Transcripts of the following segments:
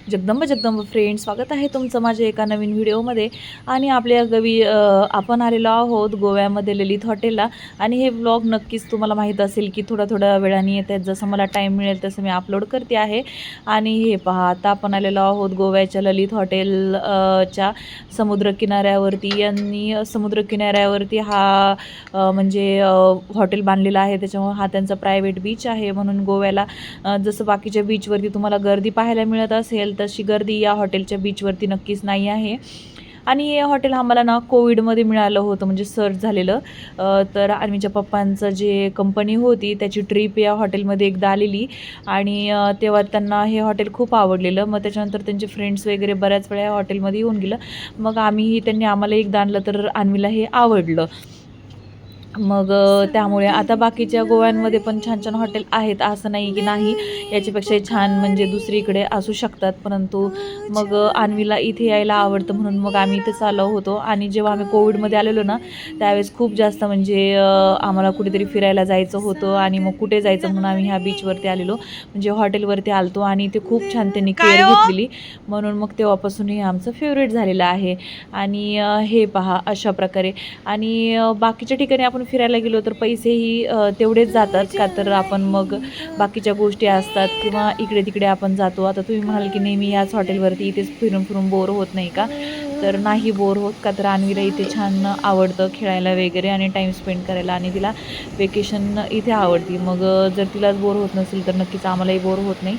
Jagdamb Jagdamb friends, स्वागत आहे तुमचं माझ्या एका नवीन व्हिडिओमध्ये. आणि आपण आलेलो आहोत गोव्यामध्ये ललित हॉटेलला. आणि हे व्लॉग नक्कीच तुम्हाला माहीत असेल की थोड्या थोड्या वेळाने येतात, जसं मला टाईम मिळेल तसं मी अपलोड करते आहे. आणि हे पहा, आता आपण आलेलो आहोत गोव्याच्या ललित हॉटेल च्या समुद्रकिनाऱ्यावरती. यांनी समुद्रकिनाऱ्यावरती म्हणजे हॉटेल बांधलेलं आहे, त्याच्यामुळे हा त्यांचा प्रायव्हेट बीच आहे. म्हणून गोव्याला जसं बाकीच्या बीचवरती तुम्हाला गर्दी पाहायला मिळत असेल, तशी गर्दी या हॉटेलच्या बीचवरती नक्कीच नाही आहे. आणि हे हॉटेल आम्हाला ना कोविडमध्ये मिळालं होतं, म्हणजे सर्च झालेलं. तर आर्मीच्या पप्पांचं जे कंपनी होती त्याची ट्रिप या हॉटेलमध्ये एकदा आलेली. आणि तेव्हा त्यांना हे हॉटेल खूप आवडलेलं. मग त्याच्यानंतर त्यांचे फ्रेंड्स वगैरे बऱ्याच वेळा या हॉटेलमध्ये येऊन गेलं. मग त्यांनी आम्हाला एकदा आणलं, तर अन्वीला हे आवडलं. मग त्यामुळे आता बाकीच्या गोव्यांमध्ये पण छान छान हॉटेल आहेत, असं नाही की नाही. याच्यापेक्षा छान म्हणजे दुसरीकडे असू शकतात, परंतु मग अन्वीला इथे यायला आवडतं म्हणून मग आम्ही इथेच आलो होतो. आणि जेव्हा आम्ही कोविडमध्ये आलेलो ना, त्यावेळेस खूप जास्त म्हणजे आम्हाला कुठेतरी फिरायला जायचं होतं. आणि मग कुठे जायचं म्हणून आम्ही ह्या बीचवरती आलेलो, म्हणजे हॉटेलवरती आलतो. आणि ते खूप छान त्यांनी काय केअर हो? घेतलेली, म्हणून मग तेव्हापासून हे आमचं फेवरेट झालेलं आहे. आणि हे पहा अशा प्रकारे. आणि बाकीच्या ठिकाणी आपण फिरायला गेलो तर पैसेही तेवढेच जातात का, तर आपण मग बाकीच्या गोष्टी असतात किंवा इकडे तिकडे आपण जातो. आता तुम्ही म्हणाल की नेहमी याच हॉटेलवरती इथेच फिरून फिरून बोर होत नाही का, तर नाही बोर होत का, तर अन्वीला इथे छान आवडतं खेळायला वगैरे आणि टाईम स्पेंड करायला. आणि तिला वेकेशन इथे आवडती. मग जर तिलाच बोर होत नसेल तर नक्कीच आम्हालाही बोर होत नाही.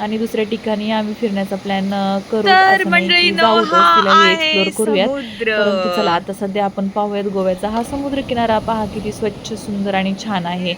आणि दुसऱ्या ठिकाणी आम्ही फिरण्याचा प्लॅन करूच, तर असं नाही की मंडळींनो, हा जाऊतच तिला हे एक्सप्लोअर आहे करूयात. समुद्र. परंतु चला आता सध्या आपण पाहूयात गोव्याचा हा समुद्रकिनारा. पहा किती स्वच्छ, सुंदर आणि छान आहे.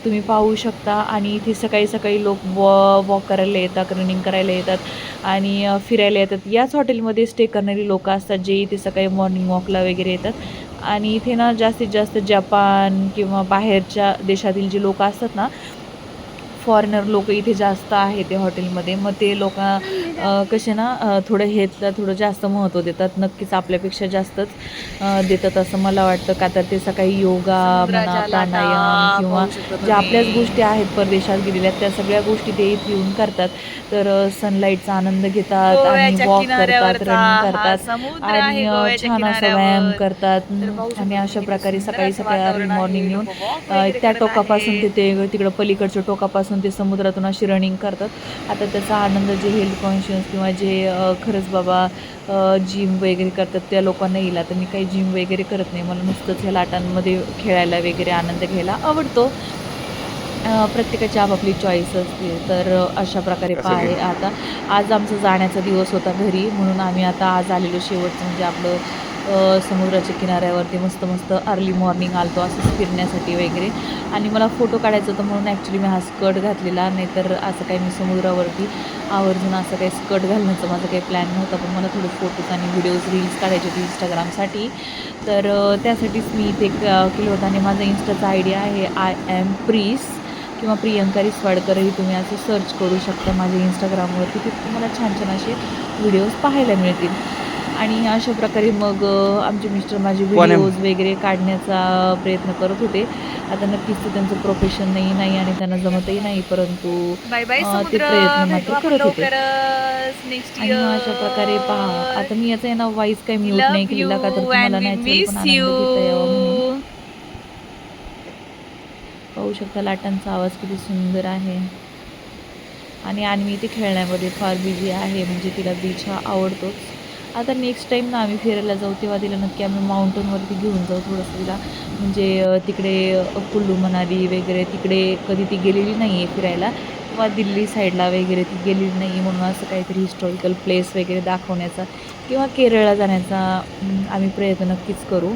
तुम्ही पाहू शकता. आणि इथे सकाळी सकाळी लोक वॉक करायला येतात, रनिंग करायला येतात आणि फिरायला येतात. याच हॉटेलमध्ये स्टे करणारी लोक असतात, जे इथे सकाळी मॉर्निंग वॉकला वगैरे येतात. आणि इथे ना जास्तीत जास्त जपान किंवा बाहेरच्या देशातील जे लोक असतात ना, फॉरेनर लोक इथे जास्त आहे ते हॉटेलमध्ये. मग ते लोक कसे ना थोडं हेल्थला थोडं जास्त महत्त्व देतात, नक्कीच आपल्यापेक्षा जास्तच देतात असं मला वाटतं. का तर ते सकाळी योगा म्हणा, समुद्राच्या लाटा प्राणायाम किंवा पाहू शकता ज्या आपल्याच गोष्टी तुम्ही. आहेत परदेशात गेलेल्या, त्या सगळ्या गोष्टी ते इथे येऊन करतात. तर सनलाईटचा आनंद घेतात आणि गोव्याच्या वॉक करतात, किनाऱ्यावरचा रनिंग हा करतात. समुद्र आहे आणि गोव्याच्या छान असा व्यायाम किनाऱ्यावर. करतात. तर पाहू आणि शकता अशा तुम्ही किती प्रकारे सुंदर सकाळी असं सकाळी अर्ली वातावरण मॉर्निंग आहे. येऊन लोक वॉक वगैरे त्या करत टोकापासून आहेत. तिकडं पलीकडच्या टोकापासून ते समुद्रातून अशी रनिंग करतात. आता त्याचा आनंद जे हेल्थ कॉन्शियस किंवा जे खरंच बाबा जिम वगैरे करतात त्या लोकांना येईल. तर मी काही जिम वगैरे करत नाही, मला नुसतंच ह्या लाटांमध्ये खेळायला वगैरे आनंद घ्यायला आवडतो. प्रत्येकाची आपापली चॉईस असते. तर अशा प्रकारे आहे. आता आज आमचा जाण्याचा दिवस होता घरी, म्हणून आम्ही आता आज आलेलो शेवटचं म्हणजे आपलं समुद्राच्या किनाऱ्यावरती मस्त मस्त अर्ली मॉर्निंग आलतो असंच फिरण्यासाठी वगैरे. आणि मला फोटो काढायचा होता म्हणून ॲक्च्युली मी हा स्कर्ट घातलेला, नाहीतर असं काही मी समुद्रावरती आवर्जून असं काही स्कर्ट घालण्याचा माझा काही प्लॅन नव्हता. पण मला थोडे फोटोज आणि व्हिडिओज, रील्स काढायचे होते इंस्टाग्रामसाठी. तर त्यासाठीच मी इथे केलं होतं. आणि माझा इंस्टाचा आय डी आहे आय एम प्रीस किंवा प्रियंका रिसवाडकरही तुम्ही असं सर्च करू शकता माझ्या इंस्टाग्रामवरती. तिथे तुम्हाला छान छान असे व्हिडिओज पाहायला मिळतील. आणि अशा प्रकारे मग आमचे मिस्टर माझे कोण आहे? व्हिडिओज वगैरे काढण्याचा प्रयत्न करत होते. आता नक्कीच ते त्यांचं प्रोफेशनही नाही आणि त्यांना जमतही नाही, परंतु बाय बाय ते समुद्र. प्रयत्न भेटू मात्र आपण करत होते. लवकरच नेक्स्ट आणि मग अशा प्रकारे पहा, इयर. आता मी याचा आहे ना व्हॉईस काही वी म्यूट नाही लव्ह यू केलेला, का तर अँड तुम्हाला वी नॅचरल पण मिस यू. आनंद घेता यावा म्हणून. पाहू शकता लाटांचा आवाज किती सुंदर आहे. आणि अन्वी ती खेळण्यामध्ये फार बिझी आहे, म्हणजे तिला बीच हा आवडतोच. आता नेक्स्ट टाईम ना आम्ही फिरायला जाऊ तेव्हा तिला नक्की आम्ही माउंटनवरती घेऊन जाऊ थोडंसं तिला. म्हणजे तिकडे कुल्लू मनाली वगैरे तिकडे कधी ती गेलेली नाही आहे फिरायला, किंवा दिल्ली साईडला वगैरे ती गेलेली नाही आहे. म्हणून असं काहीतरी हिस्टॉरिकल प्लेस वगैरे दाखवण्याचा किंवा केरळला जाण्याचा आम्ही प्रयत्न नक्कीच करू.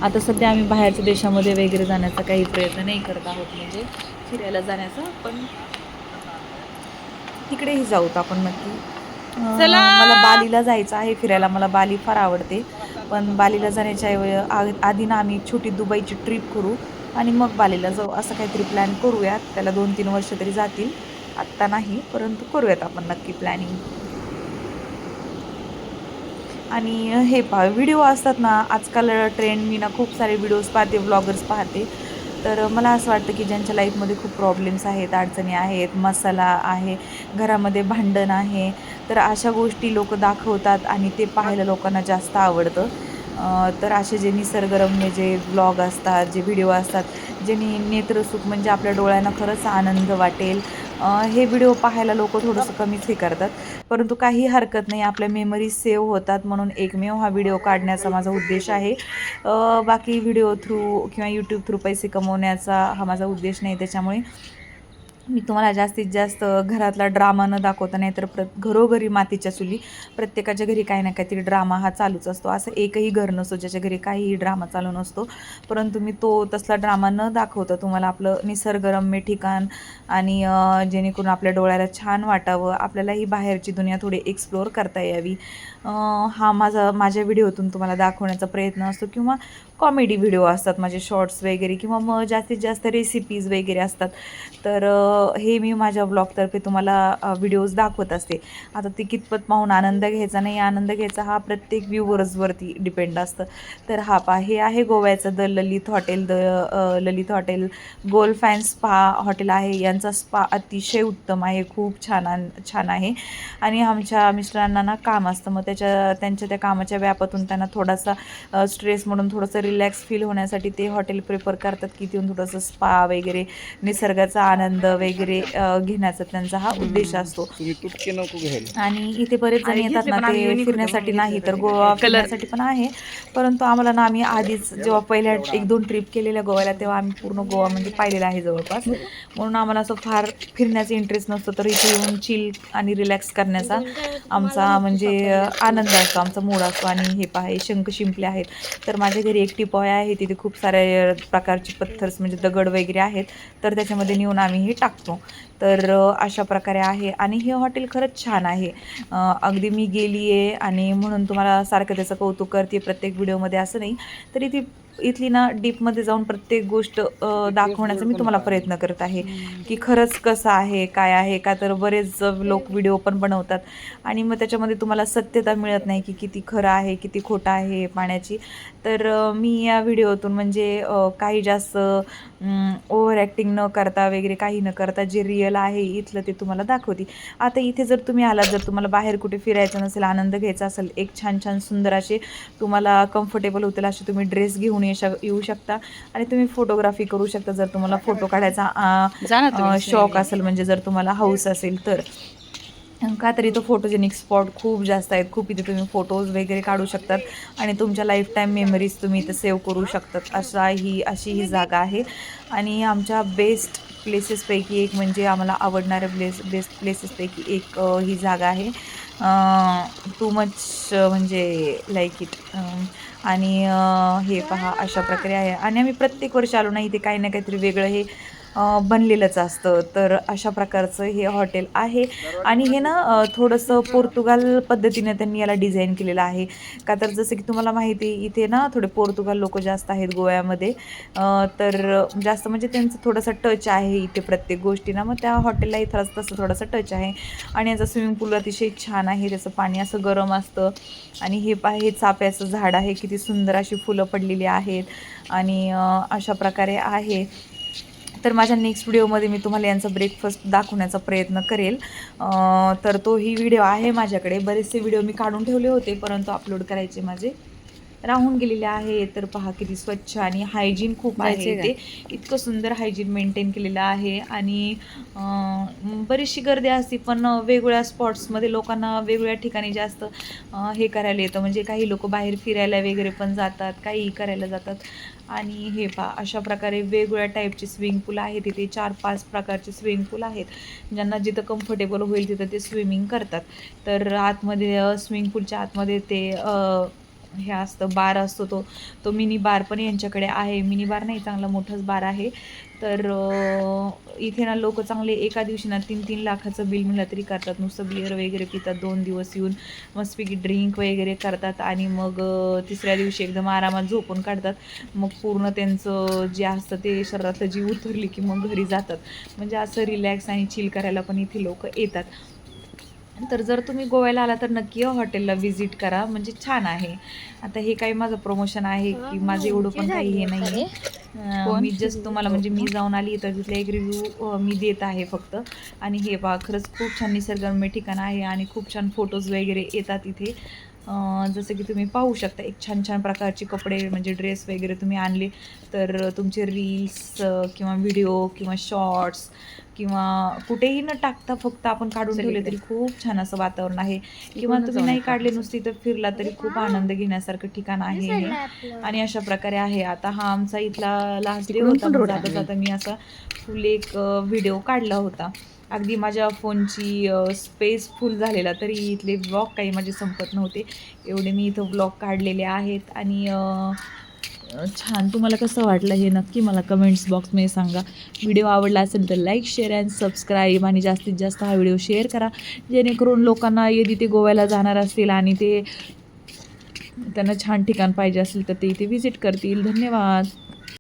आता सध्या आम्ही बाहेरच्या देशामध्ये वगैरे जाण्याचा काही प्रयत्न नाही करत आहोत, म्हणजे फिरायला जाण्याचा. पण तिकडेही जाऊत आपण नक्की. चला. मला बालीला जायचं आहे फिरायला, मला बाली फार आवडते. पण बालीला जाण्याच्या आधी ना आम्ही एक छोटी दुबईची ट्रिप करू आणि मग बालीला जाऊ, असं काहीतरी प्लॅन करूयात. त्याला 2-3 वर्ष तरी जातील, आत्ता नाही, परंतु करूयात आपण नक्की प्लॅनिंग. आणि हे पहा व्हिडिओ असतात ना आजकाल ट्रेंड, मी ना खूप सारे व्हिडिओज पाहते, व्लॉगर्स पाहते. तर मला असं वाटतं की ज्यांच्या लाईफमध्ये खूप प्रॉब्लेम्स आहेत, अडचणी आहेत, मसाला आहे, घरामध्ये भांडण आहे, तर अशा गोष्टी लोक दाखवतात आणि ते पाहायला लोकांना जास्त आवडतं. तर असे जे निसर्गरम्य जे ब्लॉग असतात, जे व्हिडिओ असतात, ज्यांनी नेत्रसुख म्हणजे आपल्या डोळ्यांना खरंच आनंद वाटेल, हे व्हिडिओ पाहायला लोकं थोडंसं कमीच हे करतात. परंतु काही हरकत नाही, आपल्या मेमरीज सेव्ह होतात म्हणून एकमेव हा व्हिडिओ काढण्याचा माझा उद्देश आहे. बाकी व्हिडिओ थ्रू किंवा यूट्यूब थ्रू पैसे कमवण्याचा हा माझा उद्देश नाही. त्याच्यामुळे मी तुम्हाला जास्तीत जास्त घरातला ड्रामा न दाखवता, नाही तर घरोघरी मातीच्या चुली, प्रत्येकाच्या घरी काही ना काहीतरी ड्रामा हा चालूच असतो. असं एकही घर नसतो ज्याच्या घरी काहीही ड्रामा चालू नसतो. परंतु मी तसला ड्रामा न दाखवता तुम्हाला आपलं निसर्गरम्य ठिकाण आणि जेणेकरून आपल्या डोळ्याला छान वाटावं, आपल्याला ही बाहेरची दुनिया थोडी एक्सप्लोअर करता यावी, हा माझ्या व्हिडिओतून तुम्हाला दाखवण्याचा प्रयत्न असतो. किंवा कॉमेडी व्हिडिओ असतात माझे शॉर्ट्स वगैरे, किंवा मग जास्तीत जास्त रेसिपीज वगैरे असतात. तर हे मी माझ्या ब्लॉगतर्फे तुम्हाला व्हिडिओज दाखवत असते. आता ते कितपत पाहून आनंद घ्यायचा नाही आनंद घ्यायचा हा प्रत्येक व्ह्यूवरवरती डिपेंड असतं. तर हा पहा, हे आहे गोव्याचं Lalit hotel. Lalit hotel golf and spa hotel आहे. यांचा स्पा अतिशय उत्तम आहे, खूप छान आहे. आणि आमच्या मिस्टरांना ना काम असतं, मग त्यांच्या त्या कामाच्या व्यापातून त्यांना थोडासा स्ट्रेस म्हणून थोडंसं रिलॅक्स फील होण्यासाठी ते हॉटेल प्रिफर करतात की तिथून थोडंसं स्पा वगैरे, निसर्गाचा आनंद वगैरे घेण्याचा त्यांचा हा उद्देश असतो. आणि इथे बरेच जण येतात ना, ते फिरण्यासाठी नाही तर गोवा फिरण्यासाठी पण आहे. परंतु आम्हाला ना, आम्ही आधीच जेव्हा पहिल्या 1-2 ट्रिप केलेल्या गोव्याला, तेव्हा आम्ही पूर्ण गोवा म्हणजे पाहिलेला आहे जवळपास. म्हणून आम्हाला असं फार फिरण्याचा इंटरेस्ट नसतो. तर इथे येऊन चिल आणि रिलॅक्स करण्याचा आमचा म्हणजे आनंद असतो, आमचा मूड असतो. आणि हे पहा, हे शंख शिंपले आहेत. तर माझ्या घरी एक टिपॉय आहे, तिथे खूप साऱ्या प्रकारचे पत्थर्स म्हणजे दगड वगैरे आहेत. तर त्याच्यामध्ये नेऊन आम्ही हे टाकतो. तर अशा प्रकारे आहे. आणि हे हॉटेल खरंच छान आहे. अगदी मी गेली आहे आणि म्हणून तुम्हाला सारखं त्याचं कौतुक करते प्रत्येक व्हिडिओमध्ये असं नाही. तरी इथली ना डीपमध्ये जाऊन प्रत्येक गोष्ट दाखवण्याचा मी तुम्हाला प्रयत्न करत आहे की खरंच कसं आहे, काय आहे. का तर बरेच लोक व्हिडिओ पण बनवतात आणि मग त्याच्यामध्ये तुम्हाला सत्यता मिळत नाही की किती खरं आहे, किती खोटं आहे पाण्याची. तर मी या व्हिडिओतून म्हणजे काही जास्त ओव्हर ॲक्टिंग न करता वगैरे, काही न करता जे रिअल आहे इथलं ते तुम्हाला दाखवते. आता इथे जर तुम्ही आलात, जर तुम्हाला बाहेर कुठे फिरायचं नसेल, आनंद घ्यायचा असेल, एक छान सुंदर असे तुम्हाला कम्फर्टेबल होतील असे तुम्ही ड्रेस घेऊन येऊ शकता आणि तुम्ही फोटोग्राफी करू शकता. जर तुम्हाला फोटो काढायचा शौक असेल, म्हणजे जर तुम्हाला हौस असेल तर. का तर इथं फोटोजेनिक स्पॉट खूप जास्त आहेत. खूप इथे तुम्ही फोटोज वगैरे काढू शकतात आणि तुमच्या लाईफ टाईम मेमरीज तुम्ही इथं सेव्ह करू शकतात. अशी ही जागा आहे. आणि आमच्या बेस्ट प्लेसेसपैकी एक म्हणजे आम्हाला आवडणाऱ्या बेस्ट प्लेसेसपैकी एक ही जागा आहे. टू मच म्हणजे लाईक इट. आणि हे पहा, अशा प्रकारे आहे. आणि आम्ही प्रत्येक वर्षी आलो ना, इथे काही ना काहीतरी वेगळं हे बनलेलंच असतं. तर अशा प्रकारचं हे हॉटेल आहे. आणि हे ना थोडंसं पोर्तुगाल पद्धतीने त्यांनी याला डिझाईन केलेलं आहे. का तर जसं की तुम्हाला माहिती आहे, इथे ना थोडे पोर्तुगाल लोक जास्त आहेत गोव्यामध्ये. तर जास्त म्हणजे त्यांचं थोडासा टच आहे इथे प्रत्येक गोष्टींना. मग त्या हॉटेललाही तसं थोडासा टच आहे. आणि याचा स्विमिंग पूल अतिशय छान आहे. त्याचं पाणी असं गरम असतं. आणि हे चाफ्याचं झाड आहे, किती सुंदर अशी फुलं पडलेली आहेत. आणि अशा प्रकारे आहे. तर माझ्या नेक्स्ट व्हिडिओमध्ये मी तुम्हाला यांचा ब्रेकफास्ट दाखवण्याचा प्रयत्न करेल. तर तोही व्हिडिओ आहे माझ्याकडे. बरेचसे व्हिडिओ मी काढून ठेवले होते, परंतु अपलोड करायचे माझे राहून गेलेले आहे. तर पहा, किती स्वच्छ आणि हायजीन खूप आहे इथे. इतकं सुंदर हायजीन मेंटेन केलेलं आहे. आणि बरीचशी गर्दी असते, पण वेगवेगळ्या स्पॉट्समध्ये लोकांना वेगवेगळ्या ठिकाणी जास्त हे करायला येतं. म्हणजे काही लोक बाहेर फिरायला वगैरे पण जातात, काहीही करायला जातात. आणि हे पहा, अशा प्रकारे वेगवेगळ्या टाईपचे स्विमिंग पूल आहेत तिथे. 4-5 प्रकारचे स्विमिंग पूल आहेत. ज्यांना जिथं कम्फर्टेबल होईल तिथं ते स्विमिंग करतात. तर आतमध्ये स्विमिंग पूलच्या आतमध्ये ते हे असतं, बार असतो, तो मिनी बार पण यांच्याकडे आहे. मिनी बार नाही, चांगला मोठाच बार आहे. तर इथे ना लोक चांगले एका दिवशी ना 3-3 लाखाचं बिल म्हणलं तरी करतात. नुसतं बिअर वगैरे पितात, 2 दिवस येऊन मस्तपैकी ड्रिंक वगैरे करतात आणि मग तिसऱ्या दिवशी एकदम आरामात झोपून काढतात. मग पूर्ण त्यांचं जे असतं ते शरीरातलं जीव उतरली की मग घरी जातात. म्हणजे असं रिलॅक्स आणि चिल करायला पण इथे लोक येतात. तर जर तुम्ही गोव्याला आला तर नक्की या हॉटेलला व्हिजिट करा, म्हणजे छान आहे. आता हे काही माझं प्रमोशन आहे की माझं एवढं पण काही हे नाही आहे. मी जस्ट तुम्हाला म्हणजे मी जाऊन आली तर तिथला एक रिव्ह्यू मी देत आहे फक्त. आणि हे पहा खरंच खूप छान निसर्गरम्य ठिकाण आहे आणि खूप छान फोटोज वगैरे येतात इथे. जसं की तुम्ही पाहू शकता एक छान छान प्रकारचे कपडे म्हणजे ड्रेस वगैरे तुम्ही आणले तर तुमचे रील्स किंवा व्हिडिओ किंवा शॉर्ट्स किंवा कुठेही न टाकता फक्त आपण काढून ठेवले तरी खूप छान असं वातावरण आहे. किंवा तुम्ही नाही काढले नुसती तर फिरला तरी खूप आनंद घेण्यासारखं ठिकाण आहे हे. आणि अशा प्रकारे आहे. आता हा आमचा इथला लास्ट डे होता. मग जाता जाता मी असा फुल एक व्हिडिओ काढला होता. अगदी माझ्या फोनची स्पेस फुल झालेला तरी इथले ब्लॉग काही माझे संपत नव्हते. एवढे मी इथं ब्लॉग काढलेले आहेत. आणि छान तुम्हाला कसं वाटलं हे नक्की मला कमेंट्स बॉक्समध्ये सांगा. व्हिडिओ आवडला असेल तर लाईक शेअर अँड सबस्क्राईब आणि जास्तीत जास्त हा व्हिडिओ शेअर करा जेणेकरून लोकांना यदि ते गोव्याला जाणार असतील आणि त्यांना छान ठिकाण पाहिजे असेल तर ते इथे व्हिजिट करतील. धन्यवाद.